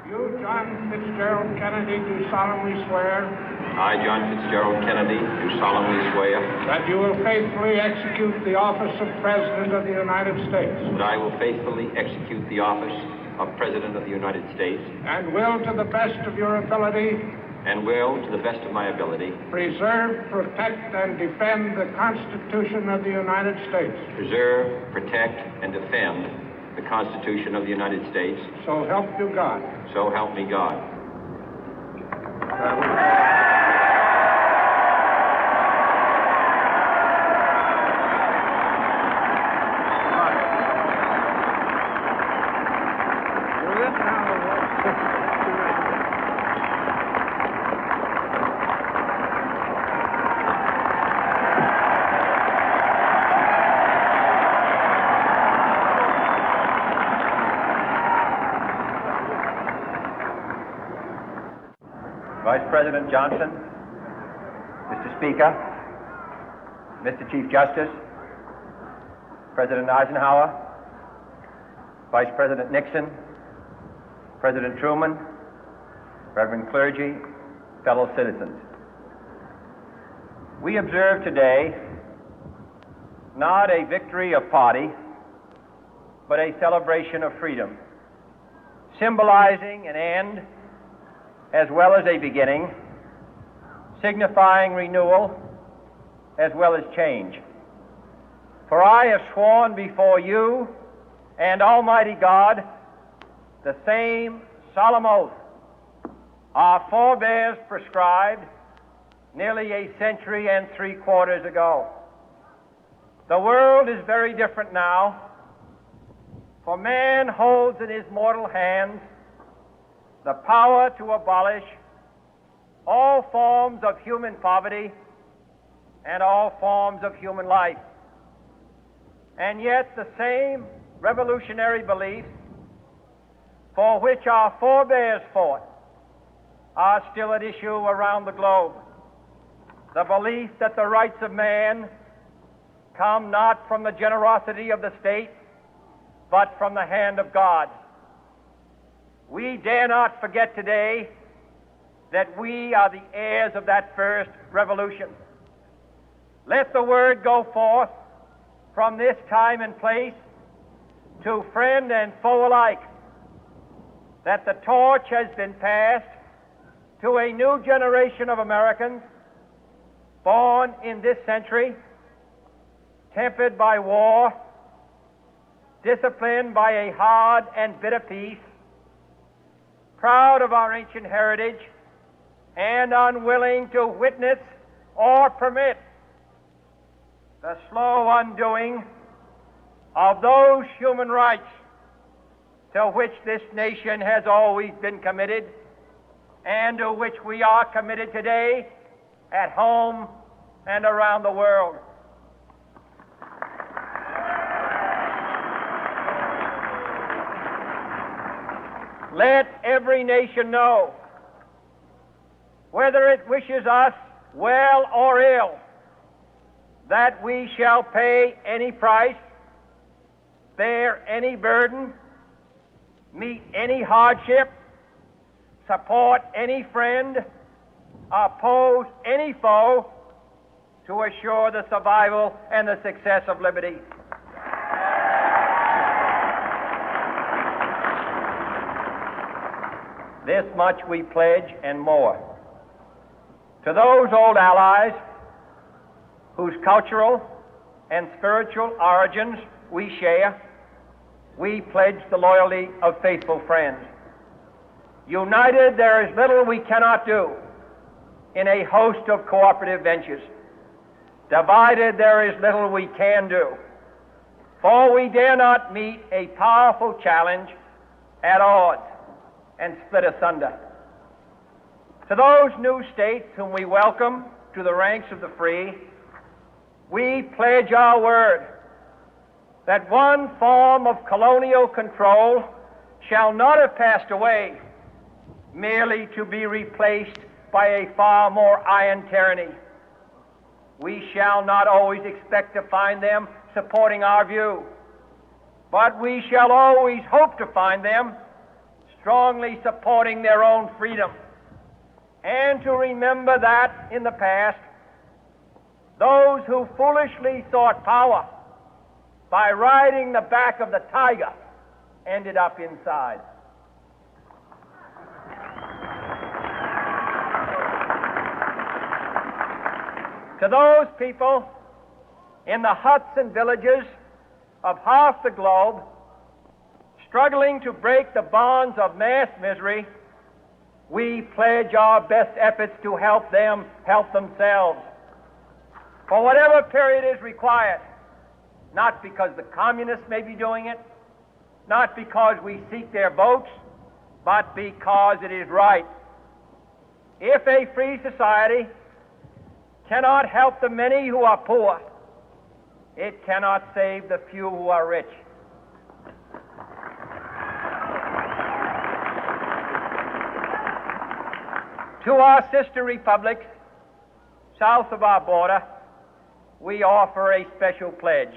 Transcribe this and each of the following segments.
You, John Fitzgerald Kennedy, do solemnly swear. I, John Fitzgerald Kennedy, do solemnly swear. That you will faithfully execute the office of President of the United States. That I will faithfully execute the office of President of the United States. And will, to the best of your ability. And will, to the best of my ability. Preserve, protect, and defend the Constitution of the United States. Preserve, protect, and defend the Constitution of the United States. So help you God. So help me God. Vice President Johnson, Mr. Speaker, Mr. Chief Justice, President Eisenhower, Vice President Nixon, President Truman, Reverend clergy, fellow citizens. We observe today not a victory of party, but a celebration of freedom, symbolizing an end as well as a beginning, signifying renewal as well as change. For I have sworn before you and Almighty God the same solemn oath our forebears prescribed nearly a century and 3/4 ago. The world is very different now, for man holds in his mortal hands the power to abolish all forms of human poverty and all forms of human life. And yet the same revolutionary beliefs for which our forebears fought are still at issue around the globe. The belief that the rights of man come not from the generosity of the state, but from the hand of God. We dare not forget today that we are the heirs of that first revolution. Let the word go forth from this time and place to friend and foe alike that the torch has been passed to a new generation of Americans born in this century, tempered by war, disciplined by a hard and bitter peace, proud of our ancient heritage, and unwilling to witness or permit the slow undoing of those human rights to which this nation has always been committed and to which we are committed today at home and around the world. Let every nation know, whether it wishes us well or ill, that we shall pay any price, bear any burden, meet any hardship, support any friend, oppose any foe to assure the survival and the success of liberty. This much we pledge and more. To those old allies whose cultural and spiritual origins we share, we pledge the loyalty of faithful friends. United, there is little we cannot do in a host of cooperative ventures. Divided, there is little we can do, for we dare not meet a powerful challenge at odds and split asunder. To those new states whom we welcome to the ranks of the free, we pledge our word that one form of colonial control shall not have passed away, merely to be replaced by a far more iron tyranny. We shall not always expect to find them supporting our view, but we shall always hope to find them strongly supporting their own freedom, and to remember that in the past, those who foolishly sought power by riding the back of the tiger ended up inside. To those people in the huts and villages of half the globe struggling to break the bonds of mass misery, we pledge our best efforts to help them help themselves for whatever period is required, not because the communists may be doing it, not because we seek their votes, but because it is right. If a free society cannot help the many who are poor, it cannot save the few who are rich. To our sister republics south of our border, we offer a special pledge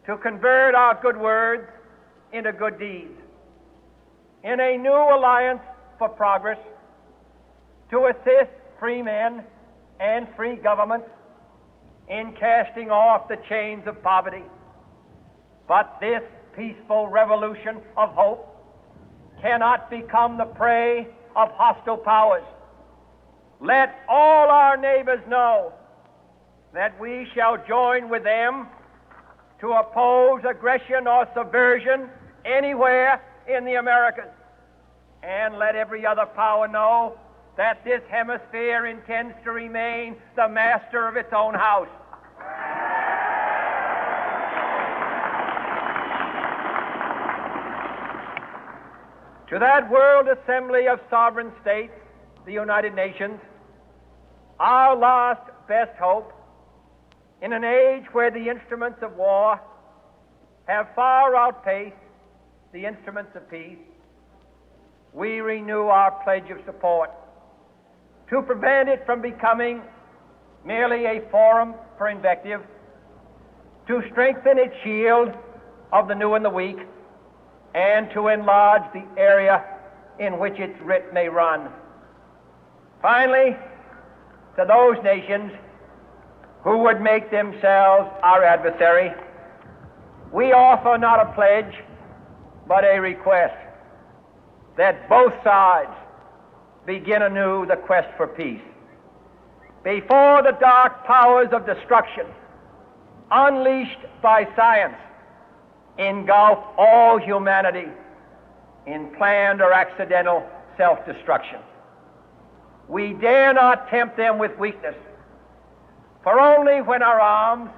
to convert our good words into good deeds, in a new alliance for progress, to assist free men and free governments in casting off the chains of poverty. But this peaceful revolution of hope cannot become the prey of hostile powers. Let all our neighbors know that we shall join with them to oppose aggression or subversion anywhere in the Americas. And let every other power know that this hemisphere intends to remain the master of its own house. To that World Assembly of Sovereign States, the United Nations, our last best hope, in an age where the instruments of war have far outpaced the instruments of peace, we renew our pledge of support to prevent it from becoming merely a forum for invective, to strengthen its shield of the new and the weak, and to enlarge the area in which its writ may run. Finally, to those nations who would make themselves our adversary, we offer not a pledge, but a request that both sides begin anew the quest for peace. Before the dark powers of destruction, unleashed by science, engulf all humanity in planned or accidental self-destruction, we dare not tempt them with weakness, for only when our arms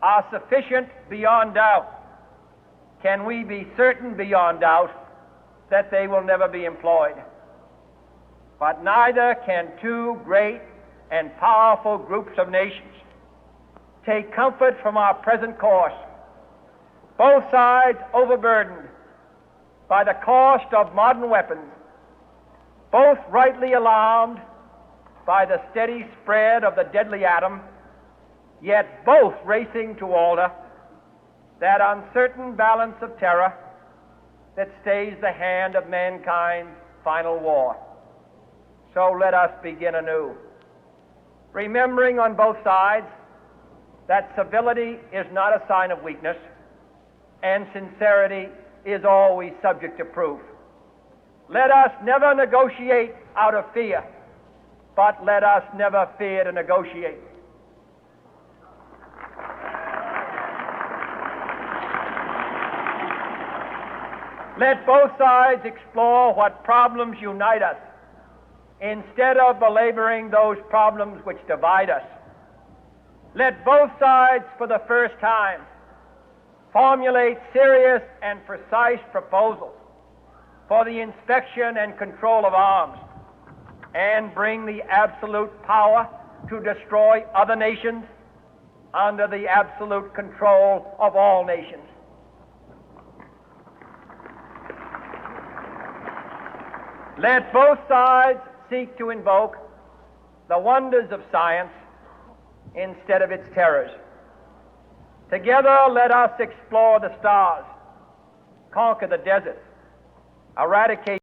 are sufficient beyond doubt can we be certain beyond doubt that they will never be employed. But neither can two great and powerful groups of nations take comfort from our present course, both sides overburdened by the cost of modern weapons, both rightly alarmed by the steady spread of the deadly atom, yet both racing to alter that uncertain balance of terror that stays the hand of mankind's final war. So let us begin anew, remembering on both sides that civility is not a sign of weakness, and sincerity is always subject to proof. Let us never negotiate out of fear, but let us never fear to negotiate. Let both sides explore what problems unite us, instead of belaboring those problems which divide us. Let both sides, for the first time, formulate serious and precise proposals for the inspection and control of arms, and bring the absolute power to destroy other nations under the absolute control of all nations. Let both sides seek to invoke the wonders of science instead of its terrors. Together, let us explore the stars, conquer the deserts, eradicate